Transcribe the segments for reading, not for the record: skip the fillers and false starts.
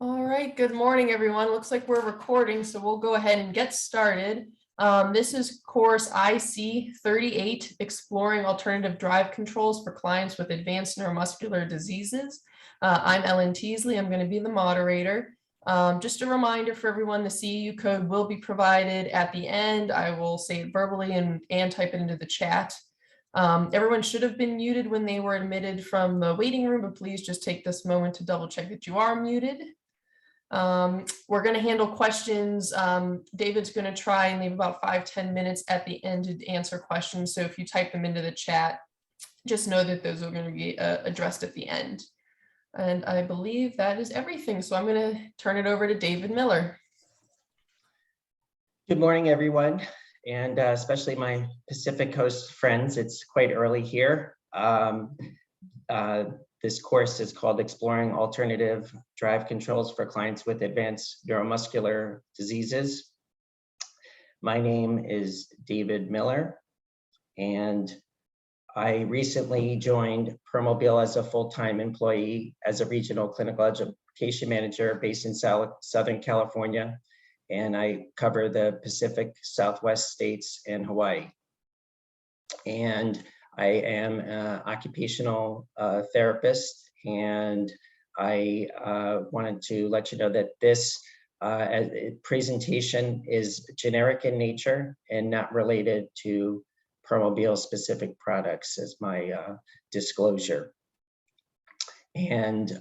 All right, good morning, everyone. Looks like we're recording, so we'll go ahead and get started. This is course IC 38, Exploring Alternative Drive Controls for Clients with Advanced Neuromuscular Diseases. I'm Ellen Teasley. I'm going to be the moderator. Just a reminder for everyone, the CEU code will be provided at the end. I will say it verbally and type it into the chat. Everyone should have been muted when they were admitted from the waiting room, but please just take this moment to double check that you are muted. We're going to handle questions. David's going to try and leave about 5-10 minutes at the end to answer questions. So if you type them into the chat, just know that those are going to be addressed at the end. And I believe that is everything. So I'm going to turn it over to David Miller. Good morning, everyone, and especially my Pacific Coast friends. It's quite early here. This course is called Exploring Alternative Drive Controls for Clients with Advanced Neuromuscular Diseases. My name is David Miller, and I recently joined Permobile as a full-time employee as a regional clinical education manager based in Southern California, and I cover the Pacific Southwest states and Hawaii. And I am an occupational therapist, and I wanted to let you know that this presentation is generic in nature and not related to Permobile specific products as my disclosure. And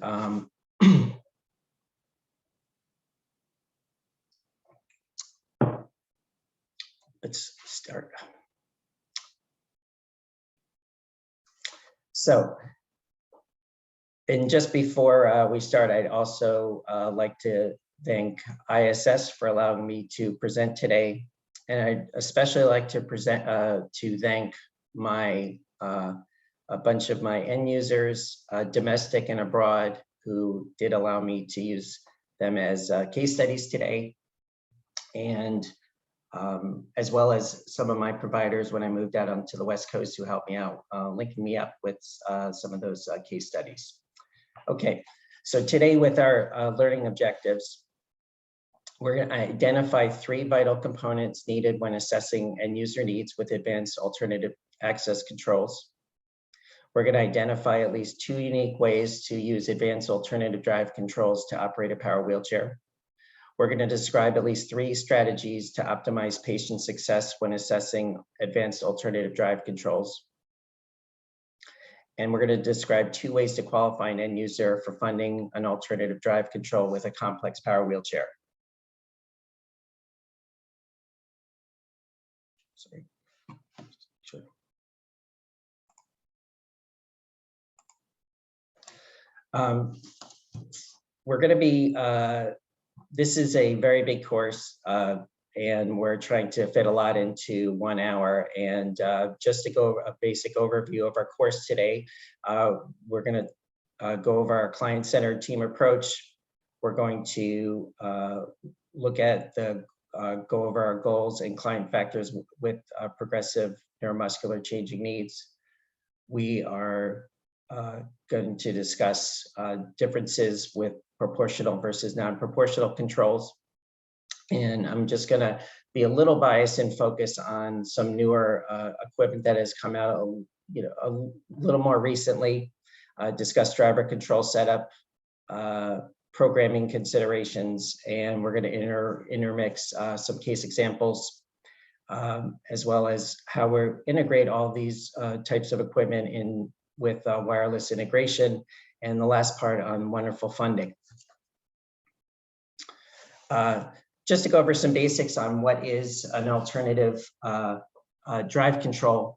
let's start. So, and just before we start, I'd also like to thank ISS for allowing me to present today. And I'd especially like to thank my a bunch of my end users, domestic and abroad, who did allow me to use them as case studies today. And as well as some of my providers when I moved out onto the West Coast who helped me out, linking me up with some of those case studies. Okay, so today with our learning objectives, we're going to identify 3 vital components needed when assessing end user needs with advanced alternative access controls. We're going to identify at least 2 unique ways to use advanced alternative drive controls to operate a power wheelchair. We're going to describe at least 3 strategies to optimize patient success when assessing advanced alternative drive controls. And we're going to describe 2 ways to qualify an end user for funding an alternative drive control with a complex power wheelchair. Sorry. Sure. We're going to be this is a very big course, and we're trying to fit a lot into 1 hour. And just to go a basic overview of our course today, we're going to go over our client-centered team approach. We're going to look at go over our goals and client factors with progressive neuromuscular changing needs. We are going to discuss differences with proportional versus non-proportional controls. And I'm just going to be a little biased and focus on some newer equipment that has come out a little more recently, discuss driver control setup, programming considerations, and we're going to intermix some case examples, as well as how we integrate all these types of equipment in with wireless integration, and the last part on wonderful funding. Just to go over some basics on what is an alternative drive control,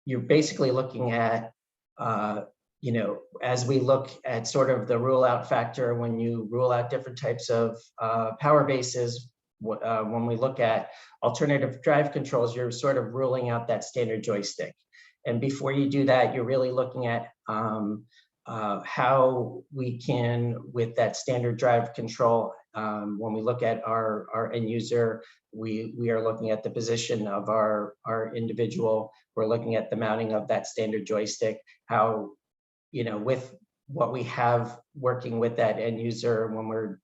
you're basically looking at, as we look at sort of the rule out factor, when you rule out different types of power bases, when we look at alternative drive controls, you're sort of ruling out that standard joystick. And before you do that, you're really looking at how we can, with that standard drive control, when we look at our end user, we are looking at the position of our individual. We're looking at the mounting of that standard joystick, how, with what we have working with that end user when we're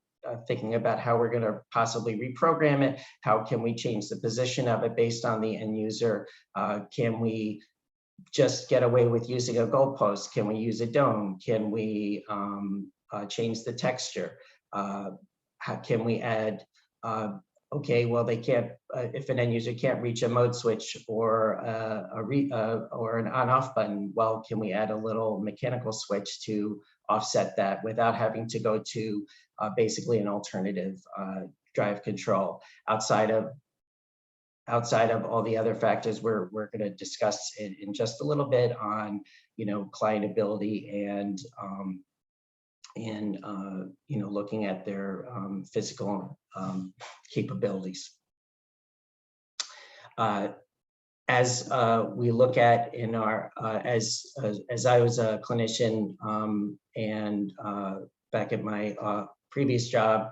thinking about how we're going to possibly reprogram it. How can we change the position of it based on the end user? Can we just get away with using a goalpost? Can we use a dome? Can we change the texture? How can we add, okay, well, they can't, if an end user can't reach a mode switch or or an on-off button, well, can we add a little mechanical switch to offset that without having to go to basically an alternative drive control outside of all the other factors we're going to discuss in just a little bit on, client ability and looking at their physical capabilities. As we look at in our, as I was a clinician and back at my previous job,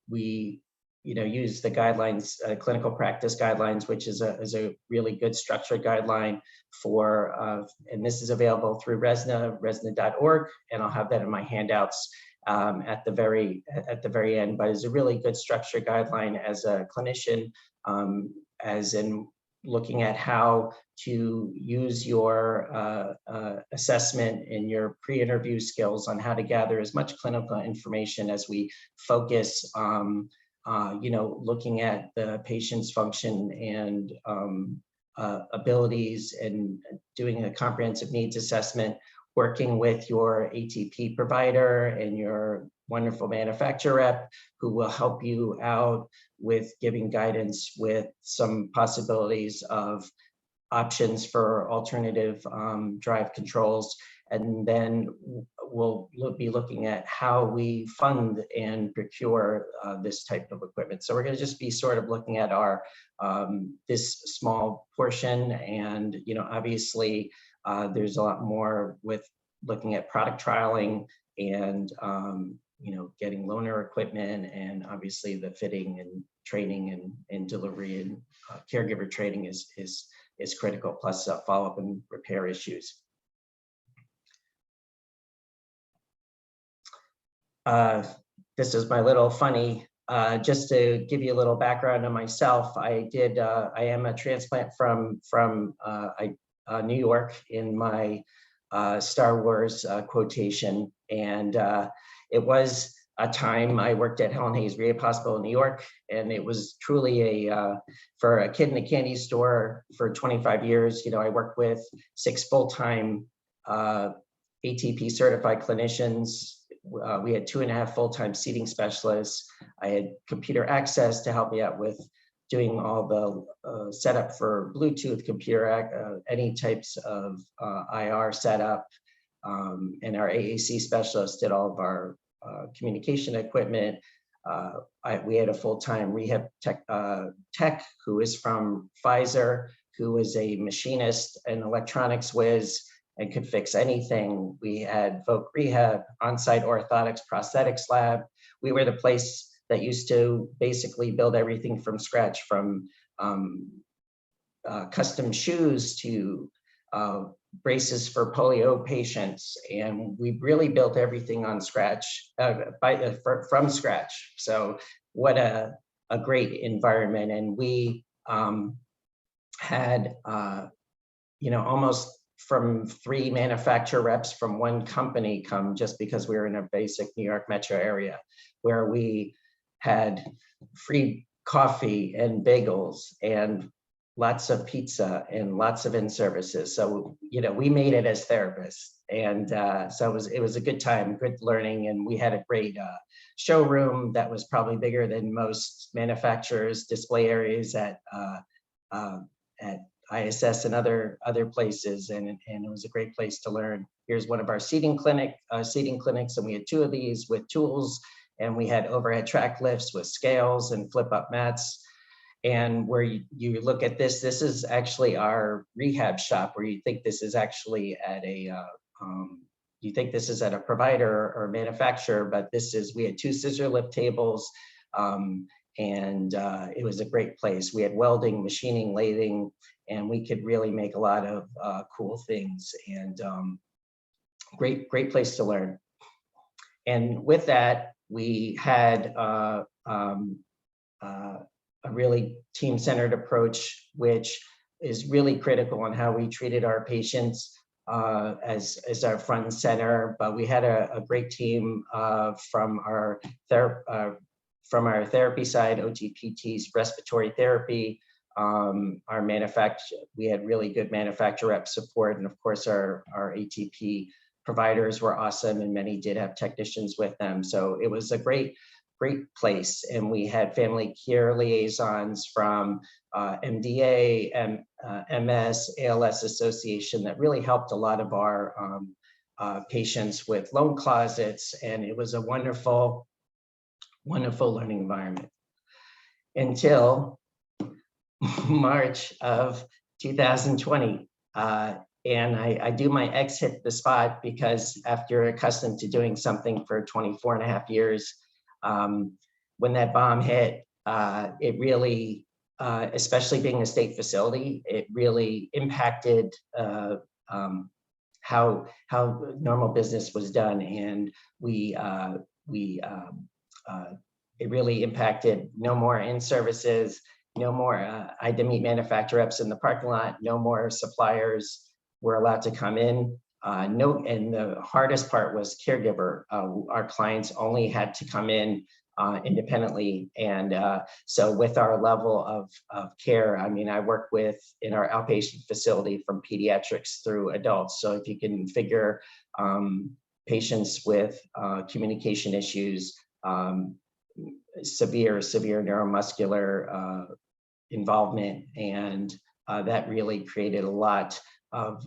we use the guidelines, clinical practice guidelines, which is a really good structured guideline for, and this is available through resna.org, and I'll have that in my handouts at the very end. But it's a really good structured guideline as a clinician, as in looking at how to use your assessment and your pre-interview skills on how to gather as much clinical information as we focus looking at the patient's function and abilities and doing a comprehensive needs assessment, working with your ATP provider and your wonderful manufacturer rep who will help you out with giving guidance with some possibilities of options for alternative drive controls. And then we'll be looking at how we fund and procure this type of equipment. So we're going to just be sort of looking at our this small portion, and obviously there's a lot more with looking at product trialing and getting loaner equipment, and obviously the fitting and training and delivery and caregiver training is critical, plus follow-up and repair issues. This is my little funny, just to give you a little background on myself. I am a transplant from New York in my Star Wars quotation. And it was a time I worked at Helen Hayes Rehab Hospital in New York, and it was truly for a kid in a candy store for 25 years. I worked with 6 full-time ATP certified clinicians. We had 2.5 full-time seating specialists. I had computer access to help me out with doing all the setup for Bluetooth, computer, any types of IR setup. And our AAC specialist did all of our communication equipment. We had a full-time rehab tech who is from Pfizer, who was a machinist and electronics whiz and could fix anything. We had Voc Rehab, on-site orthotics, prosthetics lab. We were the place that used to basically build everything from scratch, from custom shoes to braces for polio patients. And we really built everything on scratch, from scratch. So what a great environment. And we had, almost from 3 manufacturer reps from 1 company come, just because we were in a basic New York metro area, where we had free coffee and bagels and lots of pizza and lots of in-services. So, we made it as therapists. And so it was a good time, good learning. And we had a great showroom that was probably bigger than most manufacturers' display areas at ISS and other places, and it was a great place to learn. Here's one of our seating clinics, and we had 2 of these with tools, and we had overhead track lifts with scales and flip-up mats. And where you look at this is actually our rehab shop, where you think this is actually at a provider or manufacturer, but we had 2 scissor lift tables, and it was a great place. We had welding, machining, lathing, and we could really make a lot of cool things. And great place to learn. And with that, we had a really team-centered approach, which is really critical on how we treated our patients as our front and center. But we had a great team from our therapy side, OTPTs, respiratory therapy, we had really good manufacturer rep support, and of course our ATP providers were awesome, and many did have technicians with them. So it was a great place. And we had family care liaisons from MDA, MS, ALS Association that really helped a lot of our patients with loan closets. And it was a wonderful learning environment until March of 2020. And I do my X hit the spot because after accustomed to doing something for 24 and a half years, when that bomb hit, it really, especially being a state facility, it really impacted how normal business was done. And it really impacted no more in-services, no more, I had to meet manufacturer reps in the parking lot, no more suppliers were allowed to come in. And the hardest part was caregiver. Our clients only had to come in independently. And so with our level of care, I mean, I work in our outpatient facility from pediatrics through adults. So if you can figure patients with communication issues, severe neuromuscular involvement, and that really created a lot of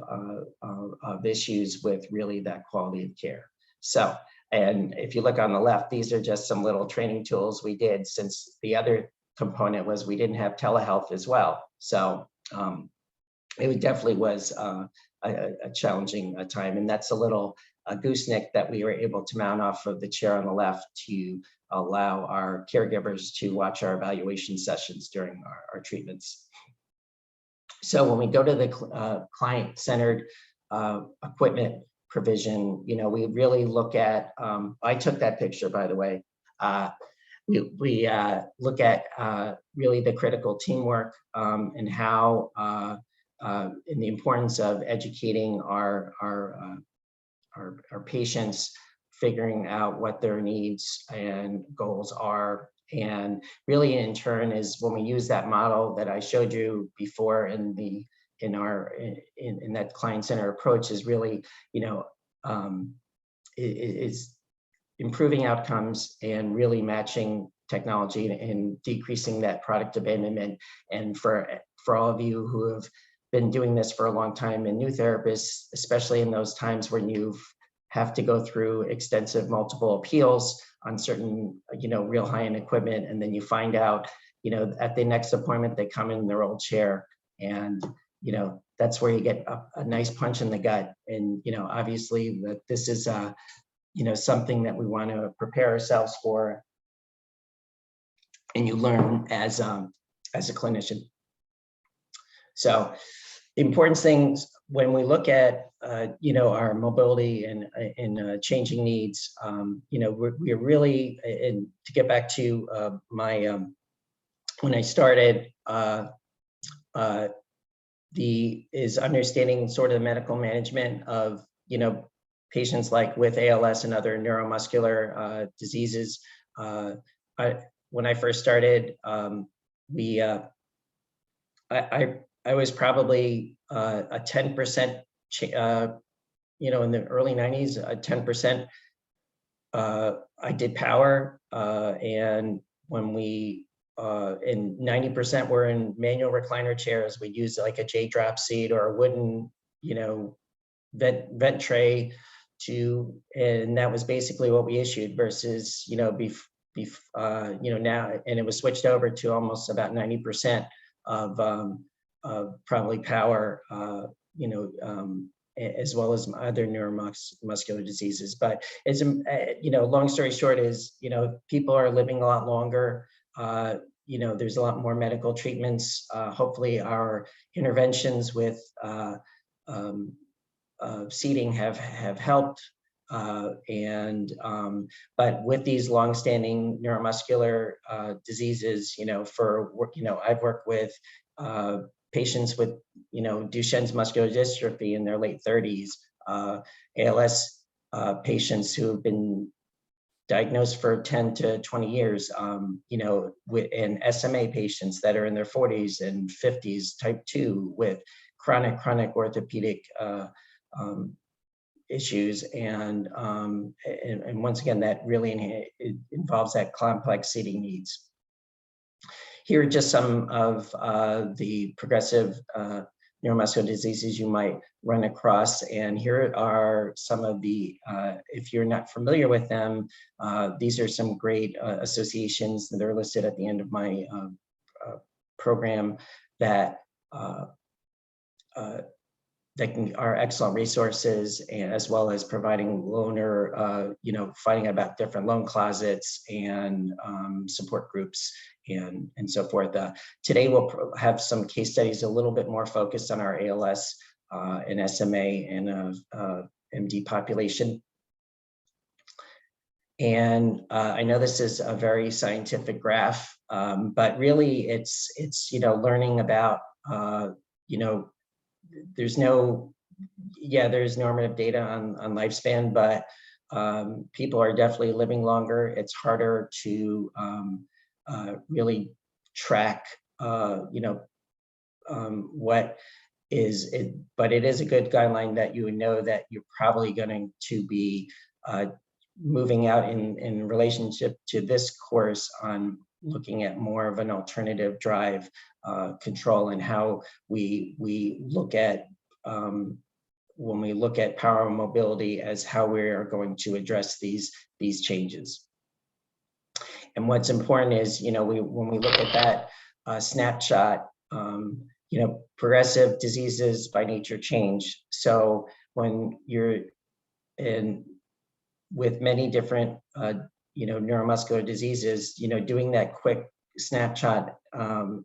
issues with really that quality of care. So, and if you look on the left, these are just some little training tools we did, since the other component was we didn't have telehealth as well. So it definitely was a challenging time. And that's a little gooseneck that we were able to mount off of the chair on the left to allow our caregivers to watch our evaluation sessions during our treatments. So when we go to the client-centered equipment provision, you know, we really look at, I took that picture, by the way. We look at really the critical teamwork and how, and the importance of educating our patients, figuring out what their needs and goals are. And really in turn is when we use that model that I showed you before in that client-centered approach, is really, you know, is improving outcomes and really matching technology and decreasing that product abandonment. And for all of you who have been doing this for a long time, and new therapists, especially in those times when you have to go through extensive multiple appeals on certain, you know, real high-end equipment, and then you find out, you know, at the next appointment they come in their old chair, and you know, that's where you get a nice punch in the gut. And you know, obviously that this is you know, something that we want to prepare ourselves for, and you learn as a clinician. So the important things when we look at you know, our mobility and changing needs, you know, we're really, and to get back to my when I started, is understanding sort of the medical management of, you know, patients like with ALS and other neuromuscular diseases. When I first started, I was probably a 10%, you know, in the early 90s, 10%. I did power, and when we, and 90% were in manual recliner chairs. We used like a J-drop seat or a wooden, you know, vent tray and that was basically what we issued, versus, you know, you know, now, and it was switched over to almost about 90% of probably power, you know, as well as other neuromuscular diseases. But it's, you know, long story short is, you know, people are living a lot longer. You know, there's a lot more medical treatments. Hopefully our interventions with seating have helped. But with these longstanding neuromuscular diseases, for work, I've worked with patients with, Duchenne's muscular dystrophy in their late 30s, ALS patients who have been diagnosed for 10 to 20 years, and SMA patients that are in their 40s and 50s, type 2, with chronic orthopedic issues. And once again, that really it involves that complex seating needs. Here are just some of the progressive neuromuscular diseases you might run across. And here are some of the, if you're not familiar with them, these are some great associations that are listed at the end of my program that are excellent resources, and as well as providing loaner, finding about different loan closets and support groups and so forth. Today we'll have some case studies a little bit more focused on our ALS and SMA and MD population. And I know this is a very scientific graph, but really it's learning about there's normative data on lifespan, but people are definitely living longer. It's harder to really track, what is it, but it is a good guideline that you would know that you're probably going to be moving out in relationship to this course on looking at more of an alternative drive control, and how we look at when we look at power and mobility as how we are going to address these changes. And what's important is, when we look at that snapshot, progressive diseases by nature change. So when you're with many different neuromuscular diseases, doing that quick snapshot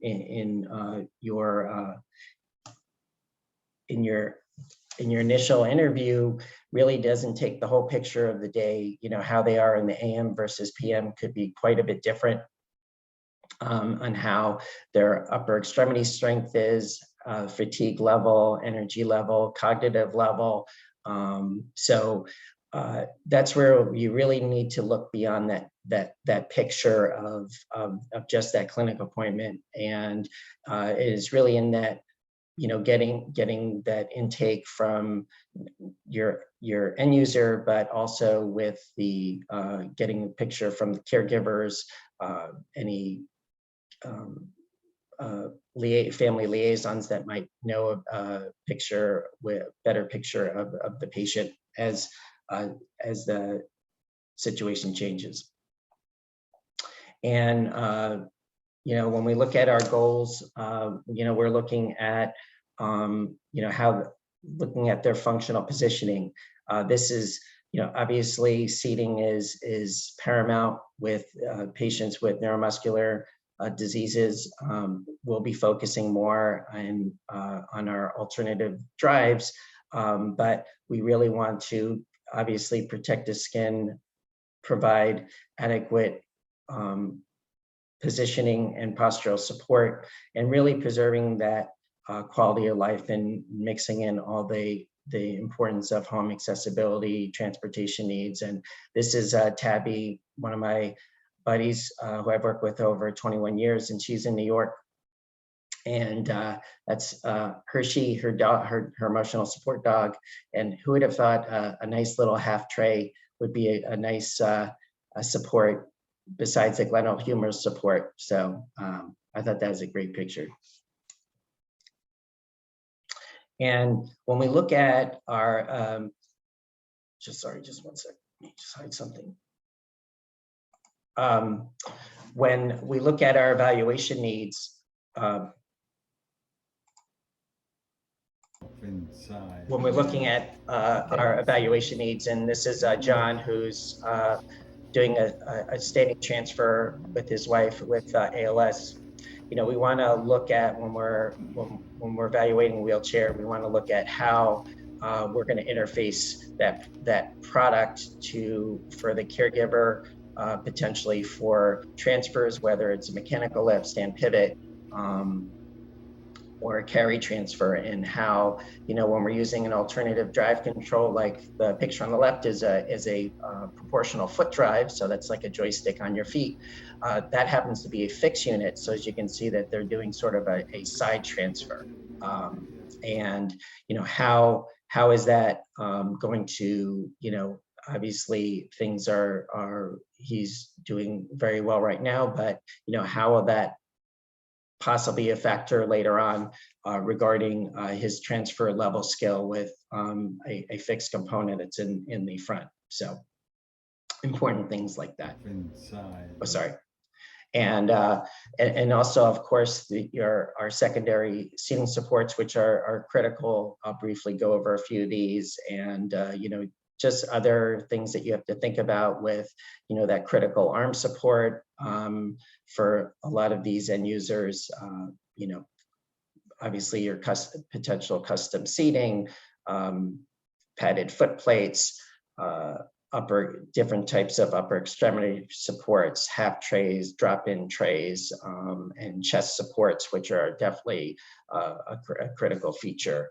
in your initial interview really doesn't take the whole picture of the day. How they are in the AM versus PM could be quite a bit different on how their upper extremity strength is, fatigue level, energy level, cognitive level. So that's where you really need to look beyond that picture of just that clinic appointment, and it is really in that getting that intake from your end user, but also with the getting a picture from the caregivers, any family liaisons that might know a picture with better picture of the patient as the situation changes. And when we look at our goals, we're looking at looking at their functional positioning. This is obviously seating is paramount with patients with neuromuscular diseases. We'll be focusing more on our alternative drives, but we really want to obviously protect the skin, provide adequate positioning and postural support, and really preserving that quality of life and mixing in all the importance of home accessibility, transportation needs. And this is Tabby, one of my buddies who I've worked with over 21 years, and she's in New York. And that's Hershey, her dog, her emotional support dog. And who would have thought a nice little half tray would be a nice support besides the glenoid humerus support. So I thought that was a great picture. And when we look at our, just one second, let me just hide something. When we look at our evaluation needs, when we're looking at our evaluation needs, and this is John, who's doing a standing transfer with his wife with ALS. We want to look at when we're evaluating wheelchair, we want to look at how we're going to interface that product for the caregiver, potentially for transfers, whether it's a mechanical lift, stand pivot, or a carry transfer, and how, when we're using an alternative drive control, like the picture on the left is a proportional foot drive. So that's like a joystick on your feet. That happens to be a fixed unit. So as you can see that they're doing sort of a side transfer. And, how is that going to, obviously things he's doing very well right now, but, how will that possibly a factor later on regarding his transfer level skill with a fixed component that's in the front. So important things like that. Oh, sorry. And also, of course, our secondary seating supports, which are critical. I'll briefly go over a few of these, and just other things that you have to think about with, that critical arm support for a lot of these end users. Obviously your potential custom seating, padded foot plates, different types of upper extremity supports, half trays, drop-in trays, and chest supports, which are definitely a critical feature.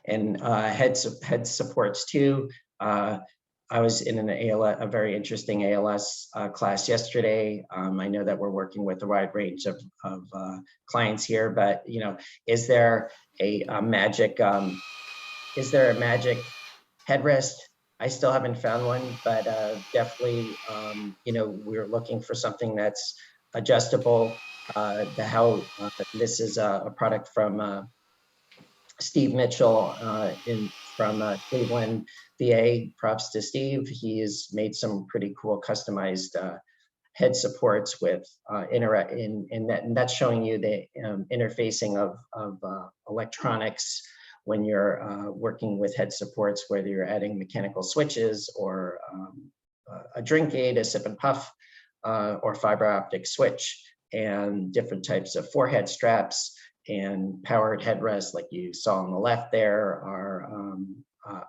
And head supports too. I was in a very interesting ALS class yesterday. I know that we're working with a wide range of clients here, but is there a magic headrest? I still haven't found one, but definitely, we're looking for something that's adjustable. This is a product from Steve Mitchell from Cleveland, VA. Props to Steve. He has made some pretty cool customized head supports with and that's showing you the interfacing of electronics when you're working with head supports, whether you're adding mechanical switches or a drink aid, a sip and puff, or fiber optic switch, and different types of forehead straps and powered headrests like you saw on the left there are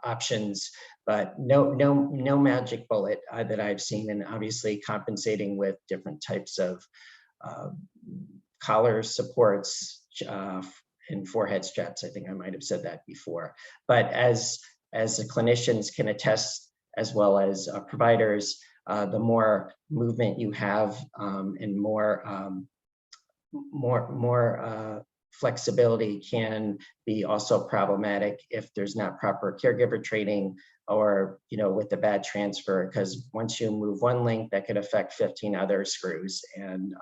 options, but no magic bullet that I've seen, and obviously compensating with different types of collar supports and forehead straps. I think I might have said that before, but as the clinicians can attest, as well as providers, the more movement you have and more flexibility can be also problematic if there's not proper caregiver training or, with the bad transfer, because once you move one link, that could affect 15 other screws and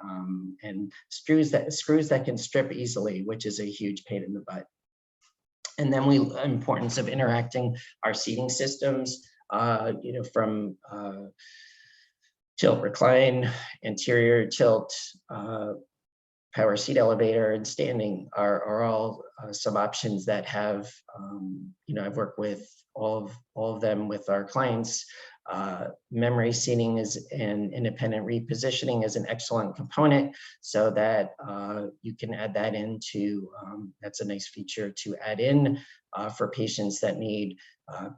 screws that can strip easily, which is a huge pain in the butt. And then importance of interacting our seating systems, from tilt recline, anterior tilt, power seat elevator, and standing are all some options that have, I've worked with all of them with our clients. Memory seating and independent repositioning is an excellent component, so that you can add that into, that's a nice feature to add in for patients that need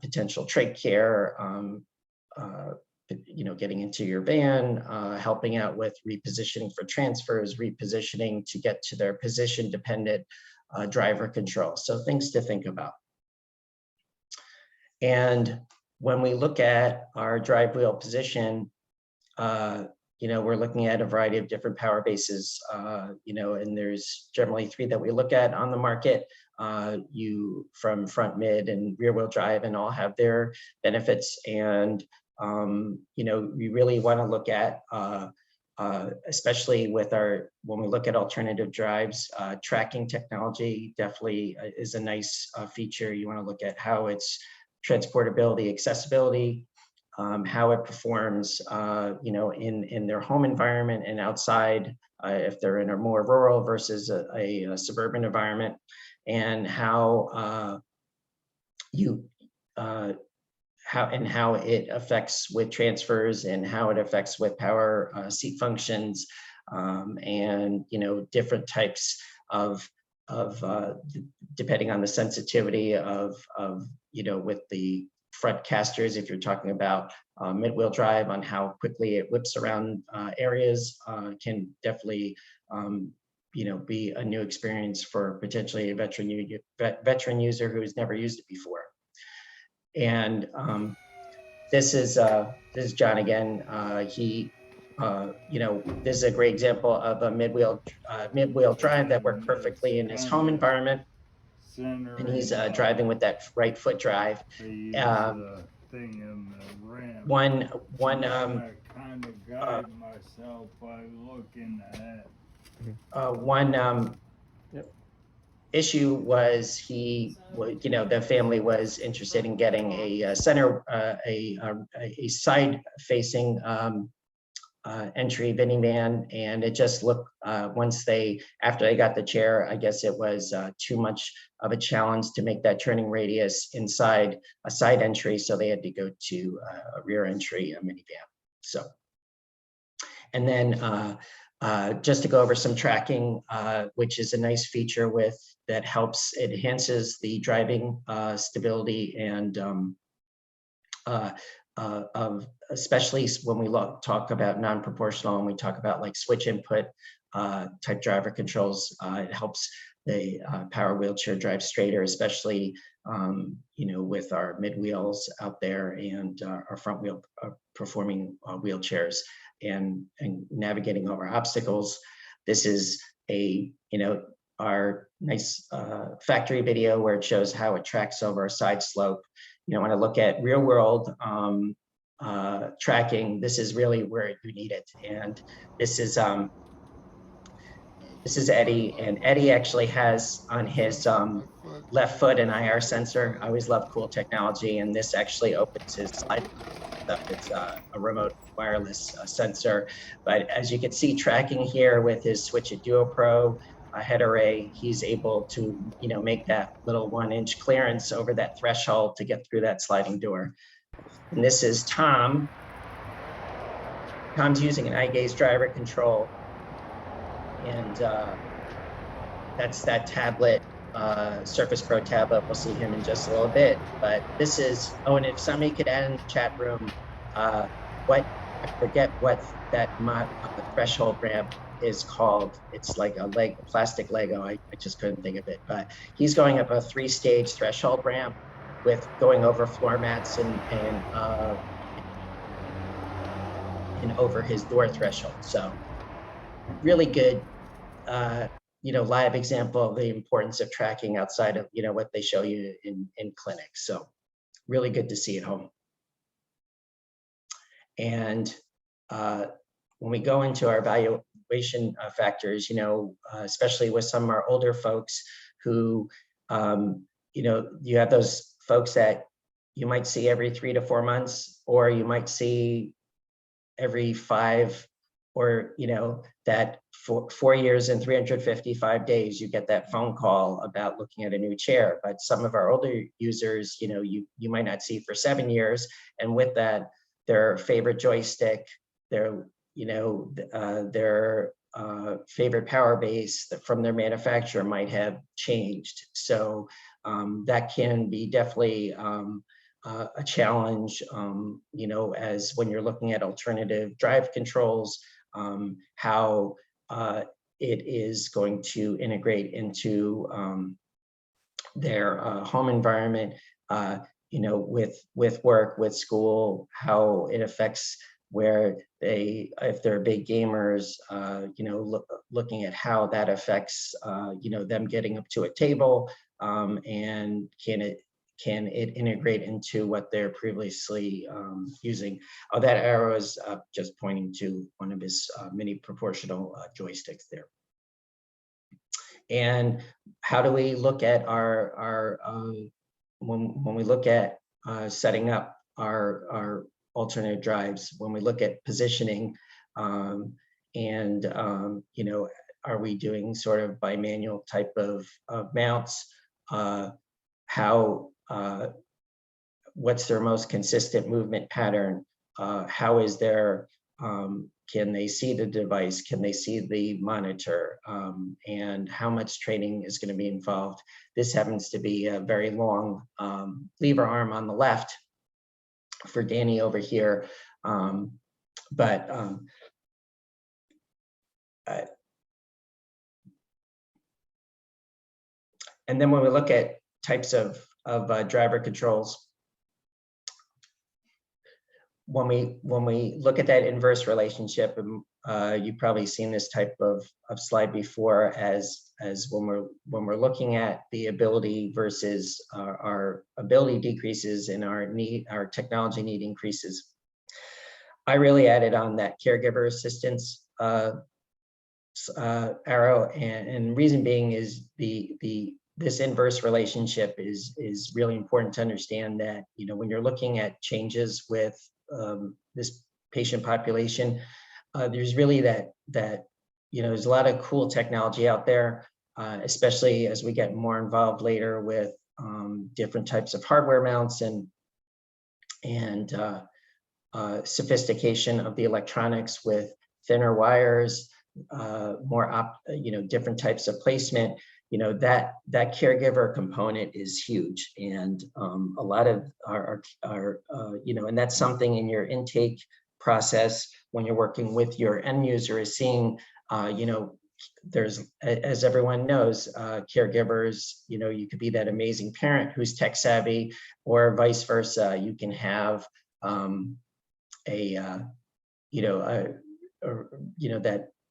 potential trach care, getting into your van, helping out with repositioning for transfers, repositioning to get to their position dependent driver control. So things to think about. And when we look at our drive wheel position, we're looking at a variety of different power bases, and there's generally 3 that we look at on the market. From front, mid, and rear wheel drive, and all have their benefits. And we really want to look at, especially when we look at alternative drives, tracking technology definitely is a nice feature. You want to look at how it's transportability, accessibility, how it performs, in their home environment and outside, if they're in a more rural versus a suburban environment, and how how it affects with transfers, and how it affects with power seat functions, and different types of depending on the sensitivity of with the front casters, if you're talking about mid-wheel drive, on how quickly it whips around areas, can definitely be a new experience for potentially a veteran user who's never used it before. And this is John again. He this is a great example of a mid-wheel drive that worked perfectly in his home environment. And he's driving with that right foot drive. One issue was the family was interested in getting a side facing entry minivan, and it just looked after they got the chair, I guess it was too much of a challenge to make that turning radius inside a side entry, so they had to go to a rear entry minivan. So, and then just to go over some tracking, which is a nice feature that enhances the driving stability and especially when we talk about non-proportional and we talk about like switch input type driver controls. It helps the power wheelchair drive straighter, especially with our mid wheels out there and our front wheel performing wheelchairs and navigating over obstacles. This is our nice factory video where it shows how it tracks over a side slope. When I look at real world tracking, this is really where you need it. And this is Eddie, and Eddie actually has on his left foot an IR sensor. I always love cool technology, and this actually opens his slide up. It's a remote wireless sensor. But as you can see, tracking here with his Switch It Duo Pro head array, he's able to make that little 1-inch clearance over that threshold to get through that sliding door. And this is Tom. Tom's using an eye gaze driver control, and that's that tablet, Surface Pro tablet. We'll see him in just a little bit. But this is, and if somebody could add in the chat room, I forget what that threshold ramp is called. It's like a plastic Lego. I just couldn't think of it. But he's going up a 3-stage threshold ramp with going over floor mats and over his door threshold. So really good, live example of the importance of tracking outside of what they show you in clinics. So really good to see at home. And when we go into our evaluation factors, especially with some of our older folks who, you have those folks that you might see every 3 to 4 months, or you might see every 5, or that for 4 years and 355 days, you get that phone call about looking at a new chair. But some of our older users, you might not see for 7 years, and with that, their favorite joystick, their favorite power base from their manufacturer might have changed. So that can be definitely a challenge, as when you're looking at alternative drive controls, how it is going to integrate into their home environment, with work, with school, how it affects where if they're big gamers, looking at how that affects, them getting up to a table, and can it integrate into what they're previously using. Oh, that arrow is just pointing to one of his mini proportional joysticks there. And how do we look at our when we look at setting up our alternate drives, when we look at positioning, and are we doing sort of bimanual type of mounts? How what's their most consistent movement pattern? How is their Can they see the device? Can they see the monitor? And how much training is going to be involved? This happens to be a very long lever arm on the left for Danny over here. But and then when we look at types of driver controls, when we look at that inverse relationship, you've probably seen this type of slide before, as when we're looking at the ability versus our ability decreases and our technology need increases. I really added on that caregiver assistance arrow, and reason being is this inverse relationship is really important to understand, that when you're looking at changes with this patient population, there's really that there's a lot of cool technology out there, especially as we get more involved later with different types of hardware mounts and sophistication of the electronics with thinner wires, different types of placement. That caregiver component is huge, and a lot of our and that's something in your intake process when you're working with your end user is seeing, there's, as everyone knows, caregivers, you could be that amazing parent who's tech savvy, or vice versa. You can have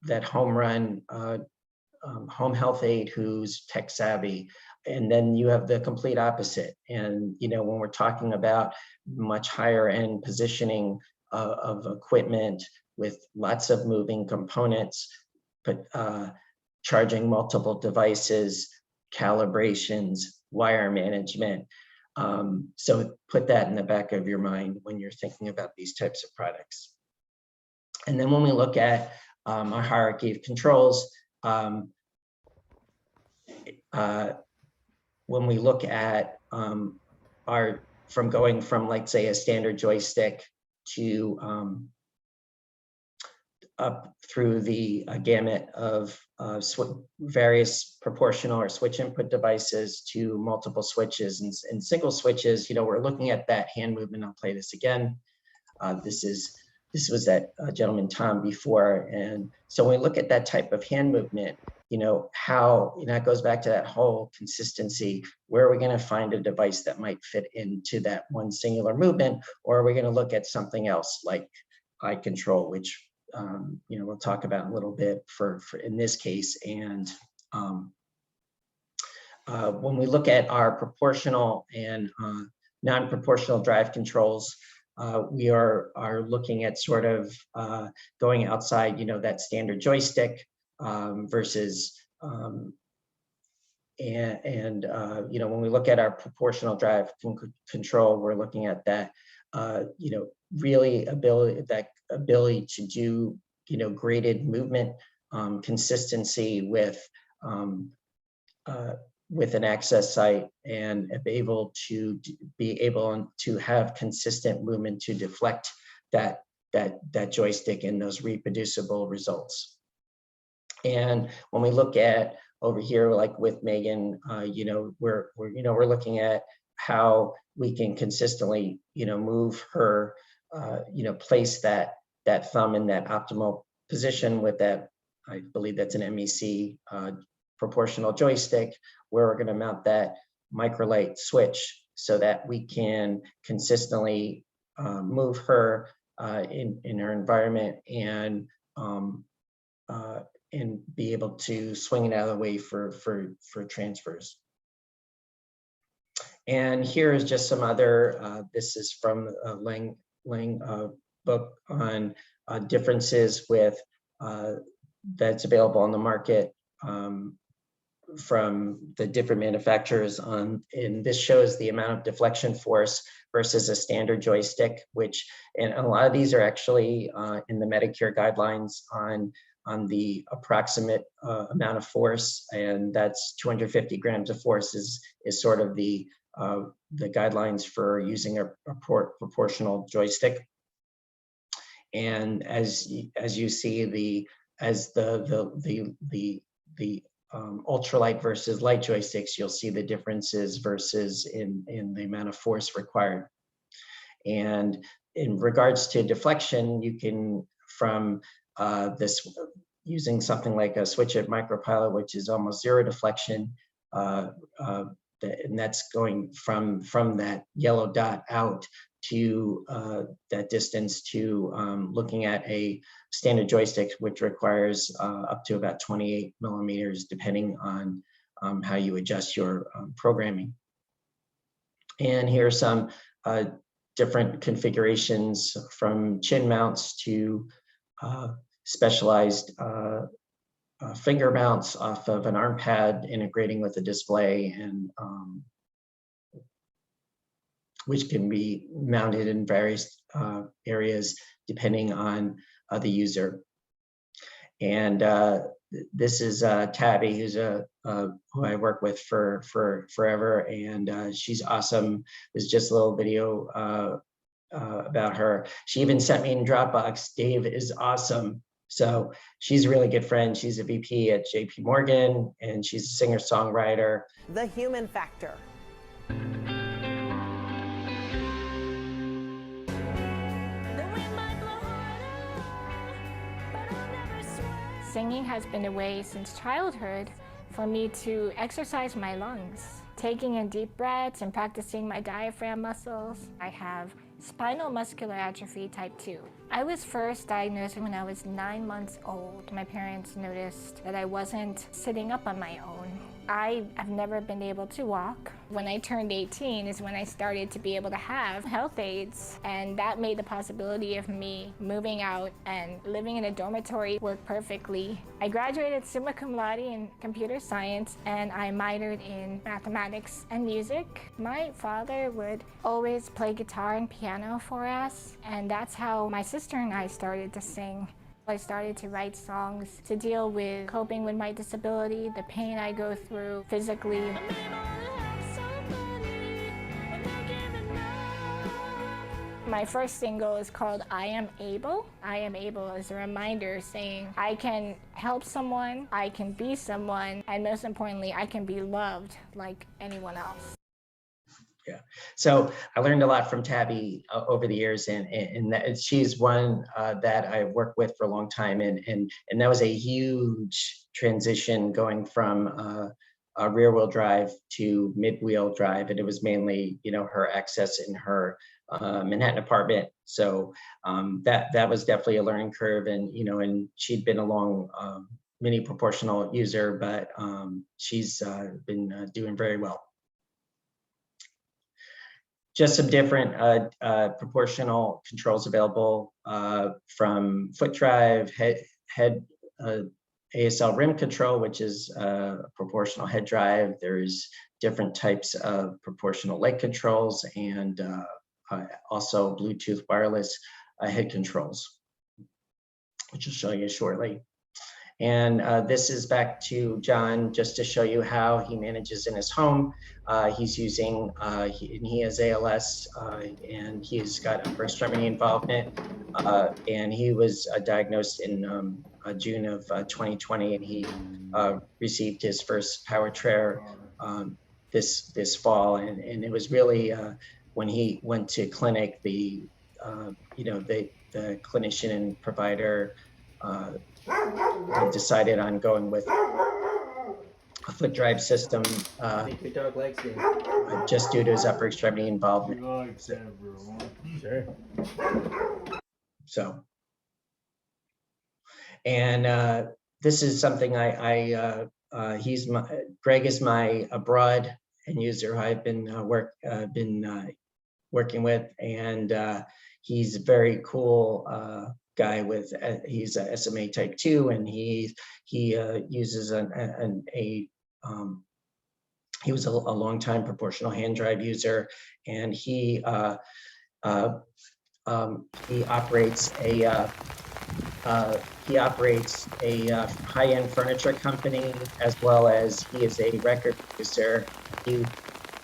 that home run home health aide who's tech savvy, and then you have the complete opposite. And when we're talking about much higher end positioning of equipment with lots of moving components, but charging multiple devices, calibrations, wire management. So put that in the back of your mind when you're thinking about these types of products. And then when we look at our hierarchy of controls, when we look at going from, like, say, a standard joystick to up through the gamut of various proportional or switch input devices to multiple switches and single switches, we're looking at that hand movement. I'll play this again. This was that gentleman Tom before, and so when we look at that type of hand movement, how it goes back to that whole consistency. Where are we going to find a device that might fit into that one singular movement, or are we going to look at something else like eye control, which we'll talk about a little bit for in this case. And when we look at our proportional and non-proportional drive controls, we are looking at sort of going outside, that standard joystick versus when we look at our proportional drive control, we're looking at that, really ability to do, graded movement, consistency with an access site, and be able to have consistent movement to deflect that joystick and those reproducible results. And when we look at over here, like with Megan, we're looking at how we can consistently, move her, place that thumb in that optimal position with that, I believe that's an MEC proportional joystick, where we're going to mount that microlight switch so that we can consistently move her in her environment and be able to swing it out of the way for transfers. And here is just some other, this is from Lang book on differences with that's available on the market from the different manufacturers and this shows the amount of deflection force versus a standard joystick, and a lot of these are actually in the Medicare guidelines on the approximate amount of force, and that's 250 grams of force is sort of the guidelines for using a proportional joystick. And as you see, as the ultralight versus light joysticks, you'll see the differences versus in the amount of force required. And in regards to deflection, you can, from this, using something like a switch at micropilot, which is almost zero deflection, and that's going from that yellow dot out to that distance to looking at a standard joystick, which requires up to about 28 millimeters, depending on how you adjust your programming. And here are some different configurations, from chin mounts to specialized finger mounts off of an arm pad, integrating with a display, and which can be mounted in various areas depending on the user. And this is Tabby, who's who I work with for forever, and she's awesome. There's just a little video about her. She even sent me in Dropbox, Dave is awesome. So she's a really good friend. She's a VP at JP Morgan, and she's a singer-songwriter. The human factor. Singing has been a way since childhood for me to exercise my lungs. Taking in deep breaths and practicing my diaphragm muscles. I have spinal muscular atrophy type 2. I was first diagnosed when I was 9 months old. My parents noticed that I wasn't sitting up on my own. I have never been able to walk. When I turned 18 is when I started to be able to have health aids, and that made the possibility of me moving out and living in a dormitory work perfectly. I graduated summa cum laude in computer science, and I minored in mathematics and music. My father would always play guitar and piano for us, and that's how my sister and I started to sing. I started to write songs to deal with coping with my disability, the pain I go through physically. My first single is called I Am Able. I Am Able is a reminder saying I can help someone, I can be someone, and most importantly, I can be loved like anyone else. Yeah, so I learned a lot from Tabby over the years, and that she's one that I've worked with for a long time, and that was a huge transition going from a rear-wheel drive to mid-wheel drive, and it was mainly, you know, her access in her Manhattan apartment. So that was definitely a learning curve, and you know, and she'd been a long mini proportional user, but she's been doing very well. Just some different proportional controls available, from foot drive, head ASL rim control, which is proportional head drive. There's different types of proportional leg controls, and also Bluetooth wireless head controls, which I'll show you shortly. And this is back to John, just to show you how he manages in his home. He's using, he has ALS, and he's got upper extremity involvement. And he was diagnosed in June of 2020, and he received his first power chair this fall. And it was really, when he went to clinic, the clinician and provider decided on going with a foot drive system, just due to his upper extremity involvement. Sure. So, and this is something Greg is my abroad end user who I've been working with, and he's a very cool guy with he's a SMA type 2, and he uses he was a long time proportional hand drive user, and he operates a high-end furniture company, as well as he is a record producer.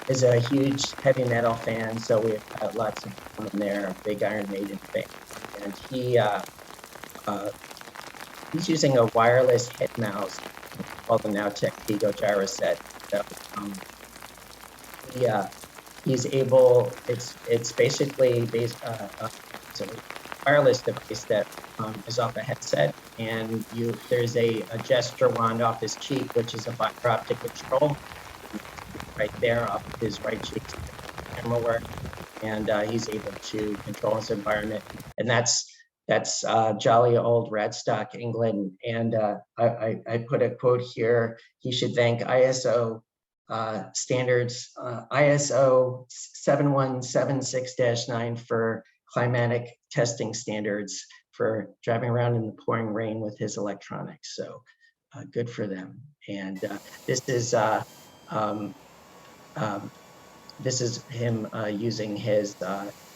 is a huge heavy metal fan, so we've got lots of fun in there, big Iron Maiden fan. And he's using a wireless head mouse called the Nowtech Vigo gyro set. So he's able, it's basically it's a wireless device that is off a headset, and there's a gesture wand off his cheek, which is a fiber optic control right there off of his right cheek. Camera work, and he's able to control his environment, and that's jolly old Radstock, England. And I put a quote here. He should thank ISO standards, ISO 7176-9 for climatic testing standards for driving around in the pouring rain with his electronics. So good for them. And this is him using his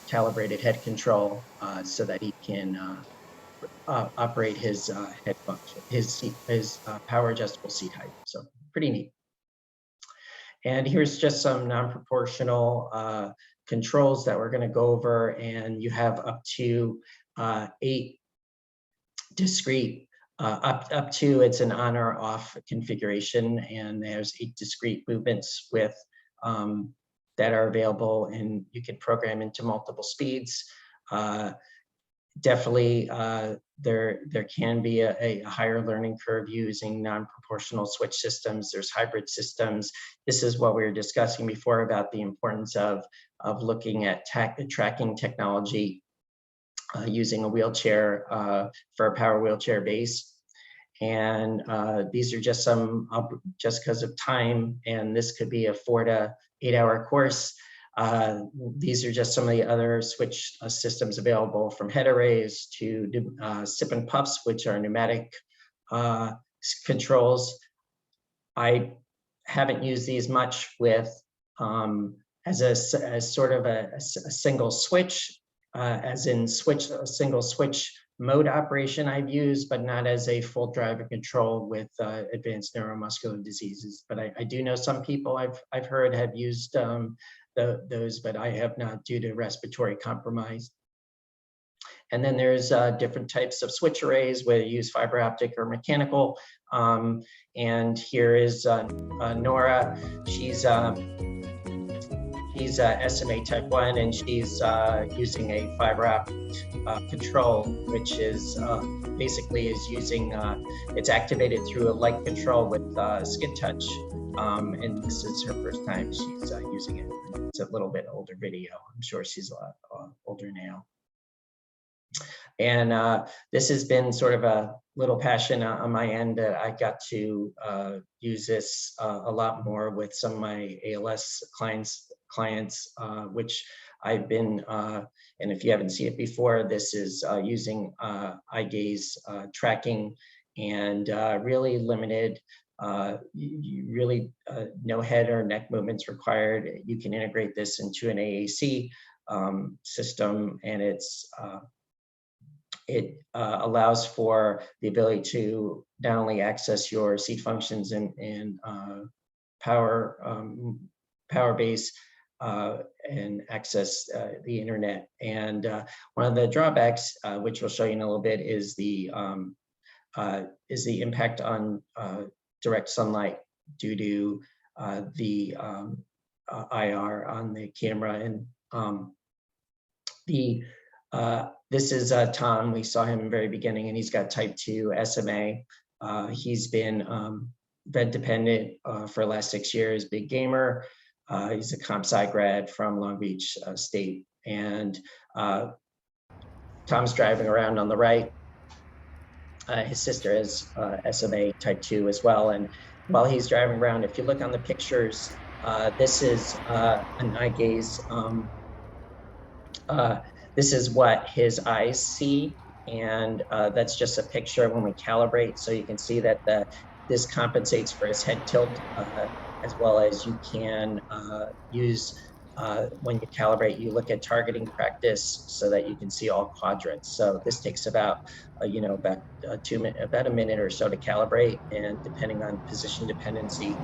calibrated head control so that he can operate his head function, his power adjustable seat height. So pretty neat. And here's just some non-proportional controls that we're going to go over, and you have up to 8 discrete, up to it's an on or off configuration, and there's 8 discrete movements with that are available, and you can program into multiple speeds. Definitely, there can be a higher learning curve using non-proportional switch systems. There's hybrid systems. This is what we were discussing before about the importance of looking at tracking technology using a wheelchair for a power wheelchair base. And these are just some, just because of time, and this could be a 4 to 8 hour course. These are just some of the other switch systems available, from head arrays to sip and puffs, which are pneumatic controls. I haven't used these much with as sort of a single switch, as in a single switch mode operation I've used, but not as a full driver control with advanced neuromuscular diseases. But I do know some people I've heard have used those, but I have not, due to respiratory compromise. And then there's different types of switch arrays, whether you use fiber optic or mechanical. And here is Nora. She's SMA type 1, and she's using a fiber optic control, which is basically is using, it's activated through a light control with skin touch. And this is her first time she's using it. It's a little bit older video. I'm sure she's a lot older now. And this has been sort of a little passion on my end. I got to use this a lot more with some of my ALS clients, which I've been, and if you haven't seen it before, this is using eye gaze tracking, and really limited, really no head or neck movements required. You can integrate this into an AAC system, and it allows for the ability to not only access your seat functions and power base, and access the internet. And one of the drawbacks, which we'll show you in a little bit, is the impact on direct sunlight due to the IR on the camera. And this is Tom. We saw him in the very beginning, and he's got type 2 SMA. He's been bed dependent for the last 6 years, big gamer. He's a comp sci grad from Long Beach State. And Tom's driving around on the right. His sister has SMA type 2 as well. And while he's driving around, if you look on the pictures, this is an eye gaze. This is what his eyes see, and that's just a picture when we calibrate. So you can see that this compensates for his head tilt, as well as you can use, when you calibrate, you look at targeting practice so that you can see all quadrants. So this takes about, about a minute or so to calibrate, and depending on position dependency,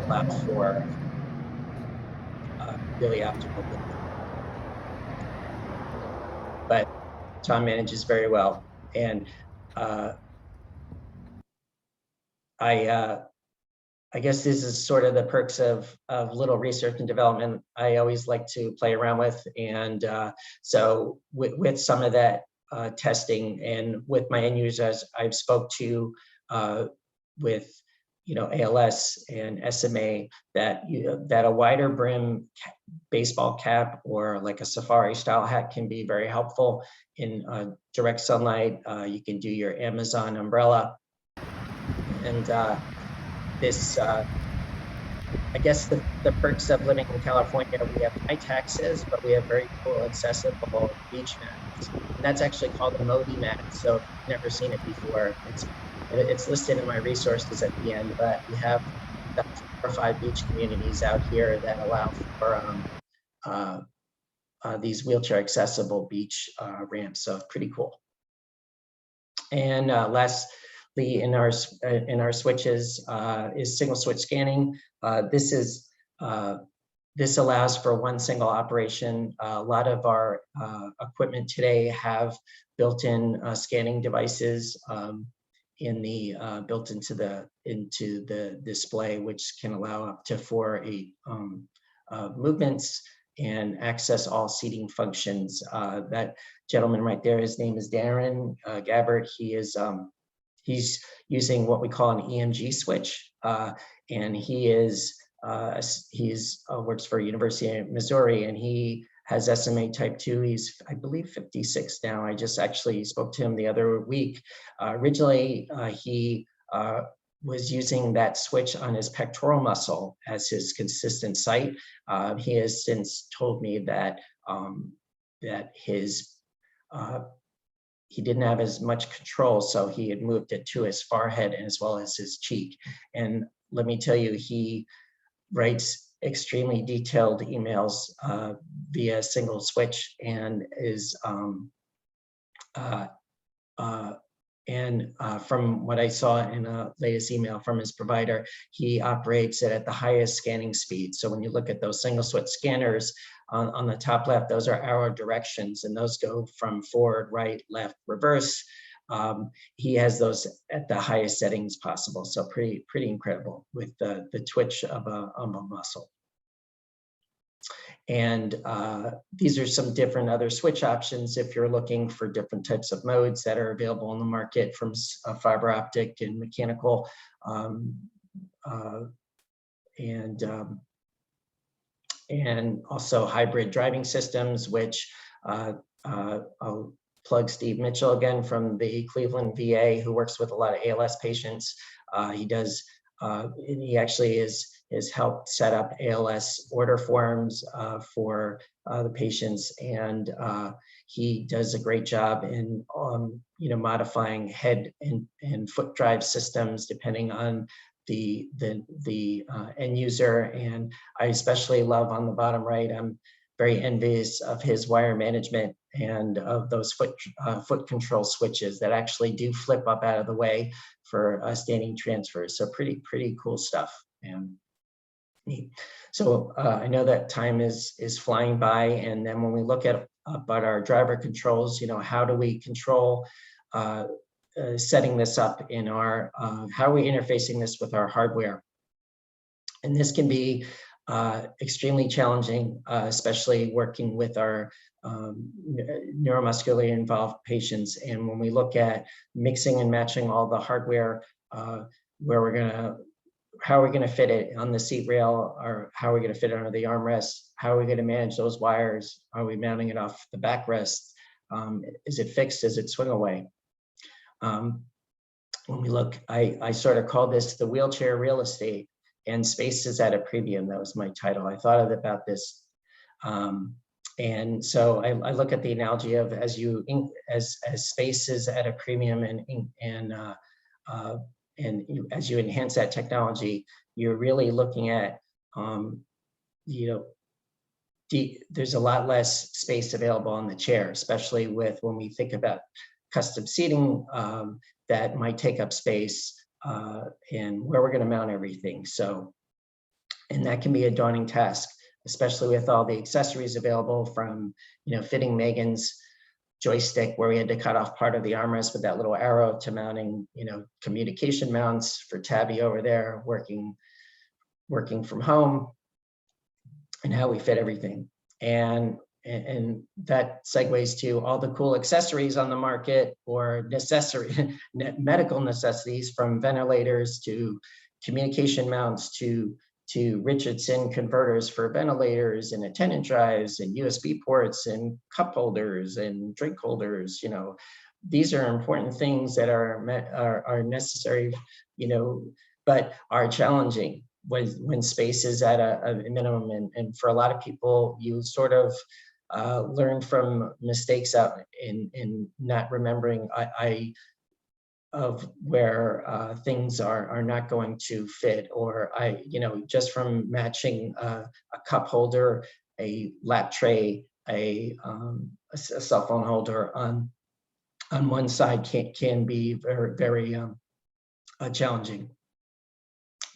allow for really optimal. But Tom manages very well. And I guess this is sort of the perks of little research and development I always like to play around with. And so with some of that testing and with my end users, I've spoke to with ALS and SMA that that a wider brim baseball cap or like a safari style hat can be very helpful in direct sunlight. You can do your Amazon umbrella, and this I guess the perks of living in California, we have high taxes, but we have very cool accessible beach mats. And that's actually called a Modi mat. So if you've never seen it before, it's listed in my resources at the end, but we have 4 or 5 beach communities out here that allow for these wheelchair accessible beach ramps. So pretty cool. And lastly, in our switches is single switch scanning. This allows for one single operation. A lot of our equipment today have built-in scanning devices built into the display, which can allow up to 4 or 8 movements and access all seating functions. That gentleman right there, his name is Darren Gabbard. He's using what we call an EMG switch, and he's works for University of Missouri, and he has SMA type 2. He's, I believe, 56 now. I just actually spoke to him the other week. Originally, he was using that switch on his pectoral muscle as his consistent site. He has since told me that he didn't have as much control, so he had moved it to his forehead as well as his cheek. And let me tell you, he writes extremely detailed emails via single switch, and is from what I saw in a latest email from his provider, he operates it at the highest scanning speed. So when you look at those single switch scanners on the top left, those are arrow directions, and those go from forward, right, left, reverse. He has those at the highest settings possible. So pretty incredible with the twitch of a muscle. And these are some different other switch options if you're looking for different types of modes that are available in the market, from fiber optic and mechanical, and also hybrid driving systems, which I'll plug Steve Mitchell again from the Cleveland VA, who works with a lot of ALS patients. He actually has helped set up ALS order forms for the patients, and he does a great job in modifying head and foot drive systems depending on the end user. And I especially love on the bottom right, I'm very envious of his wire management and of those foot control switches that actually do flip up out of the way for standing transfers. So pretty cool stuff. And so I know that time is flying by, and then when we look at our driver controls, how do we control setting this up in our, how are we interfacing this with our hardware? And this can be extremely challenging, especially working with our neuromuscularly involved patients. And when we look at mixing and matching all the hardware, how are we going to fit it on the seat rail, or how are we going to fit it under the armrest? How are we going to manage those wires? Are we mounting it off the backrest? Is it fixed? Does it swing away? When we look, I sort of call this the wheelchair real estate, and space is at a premium. That was my title. I thought about this. And so I look at the analogy of as space is at a premium, and as you enhance that technology, you're really looking at, there's a lot less space available on the chair, especially when we think about custom seating that might take up space and where we're going to mount everything. So, and that can be a daunting task. especially with all the accessories available from, fitting Megan's joystick where we had to cut off part of the armrest with that little arrow to mounting, communication mounts for Tabby over there working from home, and how we fit everything. And that segues to all the cool accessories on the market, or medical necessities, from ventilators to communication mounts to Richardson converters for ventilators and attendant drives and USB ports and cup holders and drink holders. These are important things that are necessary, but are challenging when space is at a minimum. And for a lot of people, you sort of learn from mistakes out in not remembering of where things are not going to fit, or just from matching a cup holder, a lap tray, a cell phone holder on one side can be very, very challenging.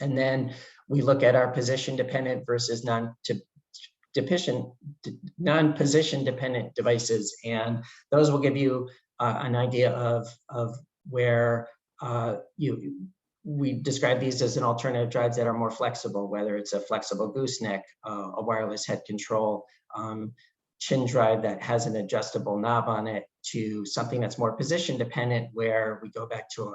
And then we look at our position dependent versus non-position dependent devices, and those will give you an idea of where we describe these as an alternative drives that are more flexible, whether it's a flexible gooseneck, a wireless head control, chin drive that has an adjustable knob on it, to something that's more position dependent, where we go back to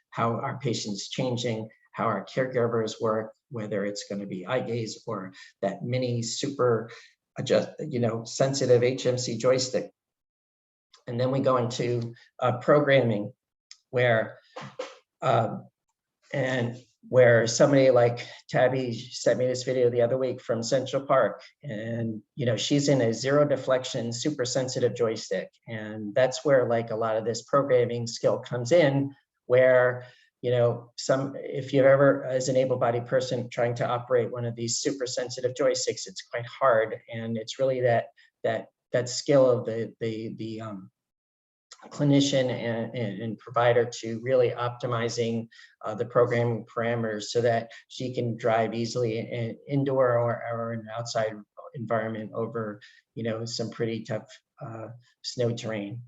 how our patient's changing, how our caregivers work, whether it's going to be eye gaze or that mini super sensitive HMC joystick. And then we go into programming, where somebody like Tabby sent me this video the other week from Central Park, and she's in a zero deflection super sensitive joystick, and that's where like a lot of this programming skill comes in, where if you've ever, as an able-bodied person, trying to operate one of these super sensitive joysticks, it's quite hard, and it's really that skill of the clinician and provider to really optimizing the programming parameters so that she can drive easily in indoor or an outside environment over some pretty tough snow terrain.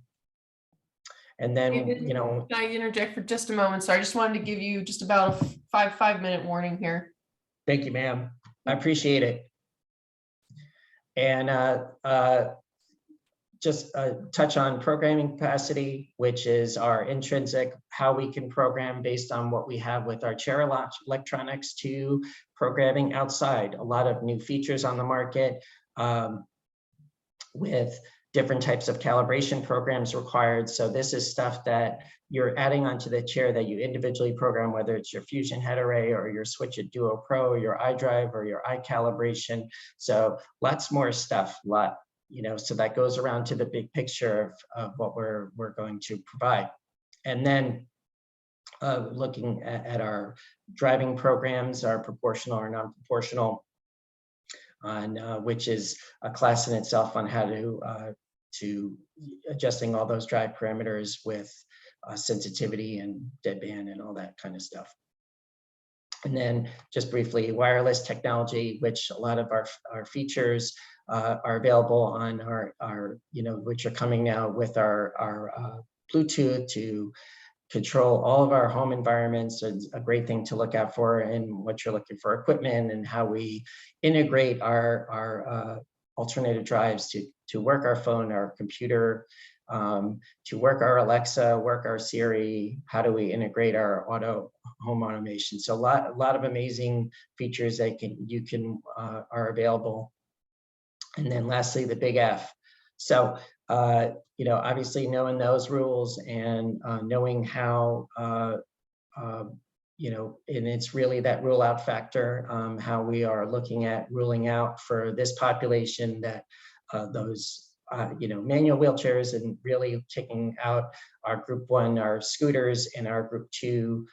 And then, Can I interject for just a moment? So I just wanted to give you just about a 5-minute warning here. Thank you, ma'am. I appreciate it. And just touch on programming capacity, which is our intrinsic, how we can program based on what we have with our chair electronics, to programming outside. A lot of new features on the market with different types of calibration programs required. So this is stuff that you're adding onto the chair that you individually program, whether it's your Fusion head array or your Switch It Duo Pro, your iDrive or your iCalibration. So lots more stuff, so that goes around to the big picture of what we're going to provide. And then looking at our driving programs, our proportional or non-proportional, on which is a class in itself on how to adjusting all those drive parameters with sensitivity and deadband and all that kind of stuff. And then just briefly, wireless technology, which a lot of our features are available on our which are coming now with our Bluetooth to control all of our home environments. It's a great thing to look out for in what you're looking for equipment, and how we integrate our alternative drives to work our phone, our computer, to work our Alexa, work our Siri. How do we integrate our home automation? So a lot of amazing features that are available. And then lastly, the big F. So obviously knowing those rules and knowing how and it's really that rule out factor, how we are looking at ruling out for this population that those manual wheelchairs, and really taking out our group 1, our scooters, and our group 2,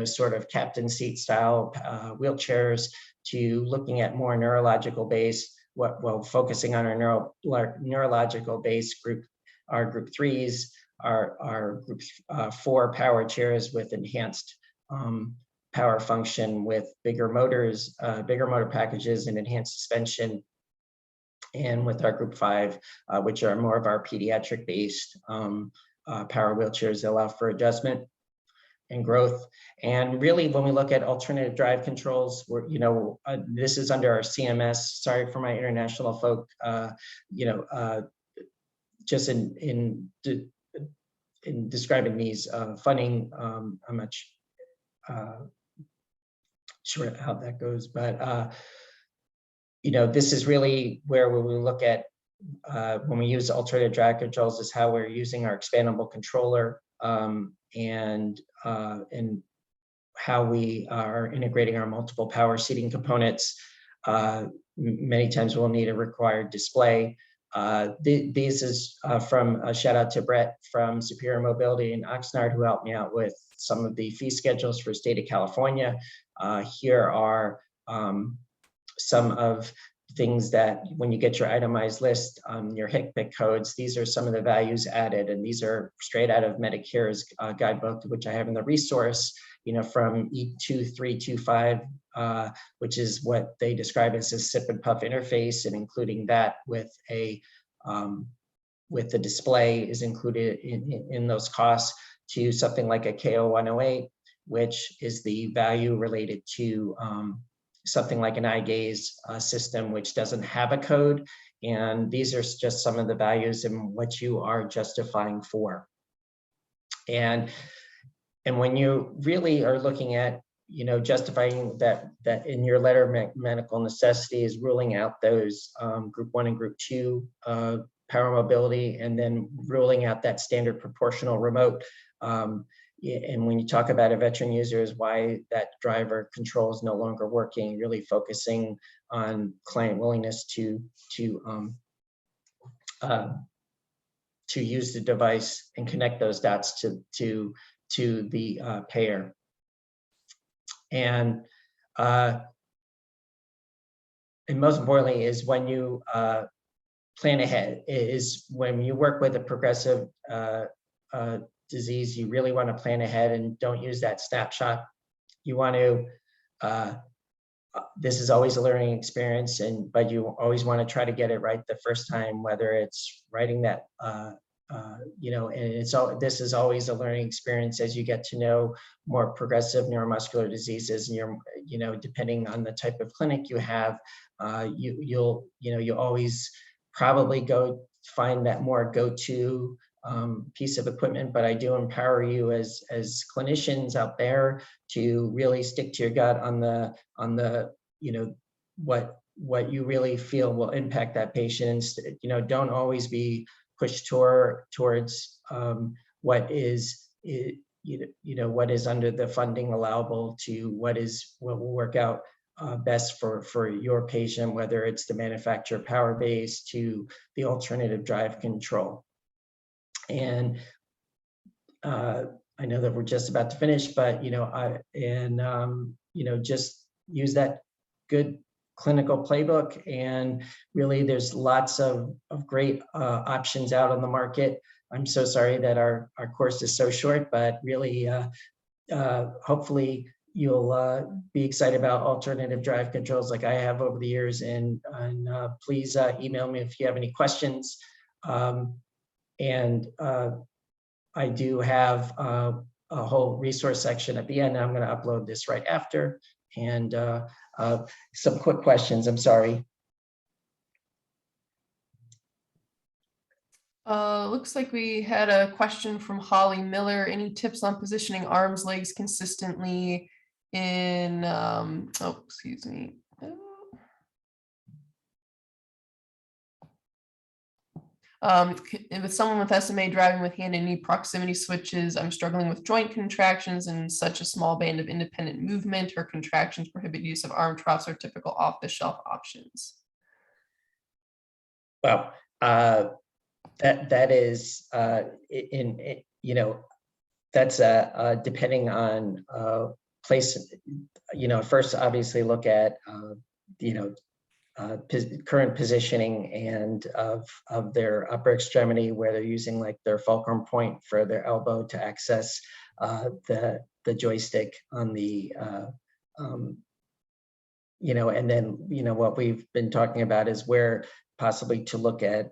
sort of captain seat style wheelchairs, to looking at more neurological base, focusing on our neurological base group, our group 3s, our group 4 power chairs with enhanced power function with bigger motors, bigger motor packages and enhanced suspension. And with our group 5, which are more of our pediatric based power wheelchairs that allow for adjustment and growth. And really, when we look at alternative drive controls, we're, this is under our CMS. Sorry for my international folk, just in describing these funding, I'm not sure how that goes, but this is really where we look at when we use alternative drive controls is how we're using our expandable controller and how we are integrating our multiple power seating components. Many times we'll need a required display. This is from a shout out to Brett from Superior Mobility in Oxnard, who helped me out with some of the fee schedules for state of California. Here are some of things that when you get your itemized list, your HCPCS codes, these are some of the values added, and these are straight out of Medicare's guidebook, which I have in the resource, from E2325, which is what they describe as a sip and puff interface, and including that with the display is included in those costs, to something like a KO108, which is the value related to something like an eye gaze system, which doesn't have a code. And these are just some of the values and what you are justifying for. And when you really are looking at, justifying that in your letter of medical necessity is ruling out those group 1 and group 2 power mobility, and then ruling out that standard proportional remote. And when you talk about a veteran user, is why that driver control is no longer working, really focusing on client willingness to use the device and connect those dots to the payer. And most importantly is when you plan ahead, is when you work with a progressive disease, you really want to plan ahead and don't use that snapshot. You want to, this is always a learning experience, but you always want to try to get it right the first time, whether it's writing that, and this is always a learning experience as you get to know more progressive neuromuscular diseases, and you're, depending on the type of clinic you have, you'll always probably go find that more go-to piece of equipment. But I do empower you as clinicians out there to really stick to your gut on the what you really feel will impact that patient. Don't always be pushed towards what is what is under the funding allowable to what will work out best for your patient, whether it's the manufacturer power base to the alternative drive control. And I know that we're just about to finish, but just use that good clinical playbook. And really, there's lots of great options out on the market. I'm so sorry that our course is so short, but really, hopefully you'll be excited about alternative drive controls like I have over the years. And please email me if you have any questions. And I do have a whole resource section at the end. I'm going to upload this right after. And some quick questions. I'm sorry. Looks like we had a question from Holly Miller. Any tips on positioning arms, legs consistently in, excuse me. With someone with SMA driving with hand and knee proximity switches, I'm struggling with joint contractions and such a small band of independent movement. Her contractions prohibit use of arm troughs or typical off-the-shelf options. Well, that is that's depending on place. First, obviously look at current positioning and of their upper extremity, where they're using like their fulcrum point for their elbow to access the joystick on the, and then, what we've been talking about is where possibly to look at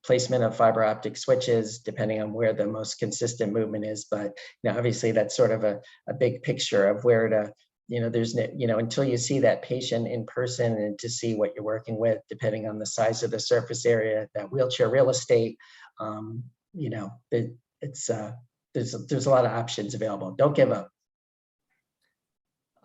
placement of fiber optic switches, depending on where the most consistent movement is. But, obviously that's sort of a big picture of where to, there's, until you see that patient in person and to see what you're working with, depending on the size of the surface area, that wheelchair real estate, it's, there's a lot of options available. Don't give up.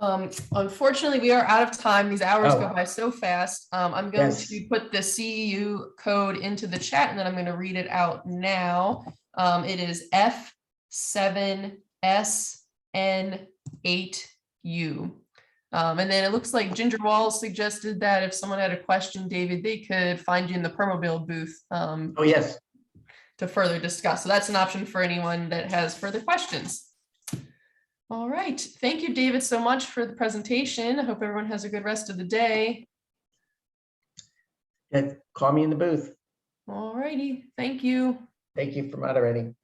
Unfortunately, we are out of time. These hours go Oh. by so fast. I'm going Yes. to put the CEU code into the chat, and then I'm going to read it out now. It is F7SN8U. And then it looks like Ginger Walls suggested that if someone had a question, David, they could find you in the Permobil booth. Oh, yes. To further discuss. So that's an option for anyone that has further questions. All right. Thank you, David, so much for the presentation. I hope everyone has a good rest of the day. Call me in the booth. All righty. Thank you. Thank you for moderating.